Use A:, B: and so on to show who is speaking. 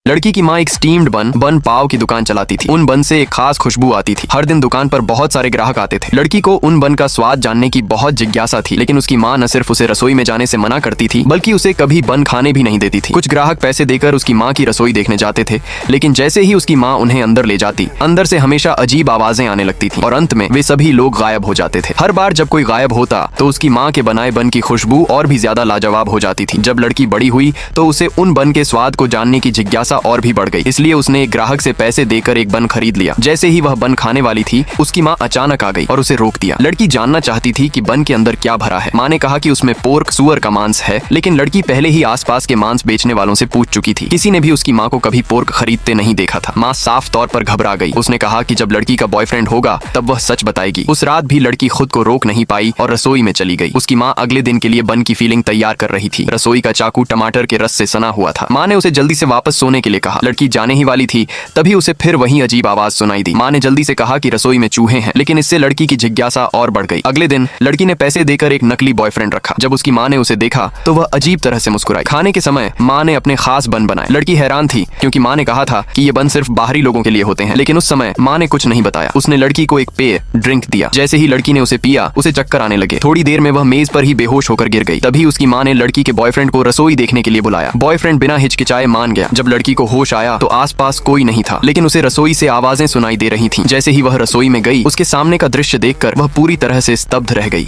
A: लड़की की माँ एक स्टीम्ड बन पाव की दुकान चलाती थी। उन बन से एक खास खुशबू आती थी। हर दिन दुकान पर बहुत सारे ग्राहक आते थे। लड़की को उन बन का स्वाद जानने की बहुत जिज्ञासा थी, लेकिन उसकी माँ न सिर्फ उसे रसोई में जाने से मना करती थी, बल्कि उसे कभी बन खाने भी नहीं देती थी। कुछ ग्राहक पैसे देकर उसकी माँ की रसोई देखने जाते थे, लेकिन जैसे ही उसकी माँ उन्हें अंदर ले जाती, अंदर से हमेशा अजीब आवाजें आने लगती थी और अंत में वे सभी लोग गायब हो जाते थे। हर बार जब कोई गायब होता तो उसकी माँ के बनाए बन की खुशबू और भी ज्यादा लाजवाब हो जाती थी। जब लड़की बड़ी हुई तो उसे उन बन के स्वाद को जानने की जिज्ञासा और भी बढ़ गई, इसलिए उसने एक ग्राहक से पैसे देकर एक बन खरीद लिया। जैसे ही वह बन खाने वाली थी, उसकी माँ अचानक आ गई और उसे रोक दिया। लड़की जानना चाहती थी कि बन के अंदर क्या भरा है। माँ ने कहा कि उसमें पोर्क सुअर का मांस है, लेकिन लड़की पहले ही आसपास के मांस बेचने वालों से पूछ चुकी थी। किसी ने भी उसकी माँ को कभी पोर्क खरीदते नहीं देखा था। माँ साफ तौर पर घबरा गई। उसने कहा कि जब लड़की का बॉयफ्रेंड होगा तब वह सच बताएगी। उस रात भी लड़की खुद को रोक नहीं पाई और रसोई में चली गई। उसकी माँ अगले दिन के लिए बन की फीलिंग तैयार कर रही थी। रसोई का चाकू टमाटर के रस से सना हुआ था। माँ ने उसे जल्दी से वापस सोने के लिए कहा। लड़की जाने ही वाली थी, तभी उसे फिर वही अजीब आवाज सुनाई दी। माँ ने जल्दी से कहा कि रसोई में चूहे हैं, लेकिन इससे लड़की की जिज्ञासा और बढ़ गई। अगले दिन लड़की ने पैसे देकर एक नकली बॉयफ्रेंड रखा। जब उसकी माँ ने उसे देखा तो वह अजीब तरह से मुस्कुराई। खाने के समय माँ ने अपने खास बन बनाए। लड़की हैरान थी, क्योंकि माँ ने कहा था कि ये बन सिर्फ बाहरी लोगों के लिए होते हैं, लेकिन उस समय माँ ने कुछ नहीं बताया। उसने लड़की को एक पेय ड्रिंक दिया। जैसे ही लड़की ने उसे पिया, उसे चक्कर आने लगे। थोड़ी देर में वह मेज पर ही बेहोश होकर गिर गई। तभी उसकी माँ ने लड़की के बॉयफ्रेंड को रसोई देखने के लिए बुलाया। बॉयफ्रेंड बिना हिचकिचाए मान गया। जब लड़की को होश आया तो आसपास कोई नहीं था, लेकिन उसे रसोई से आवाजें सुनाई दे रही थीं। जैसे ही वह रसोई में गई, उसके सामने का दृश्य देखकर वह पूरी तरह से स्तब्ध रह गई।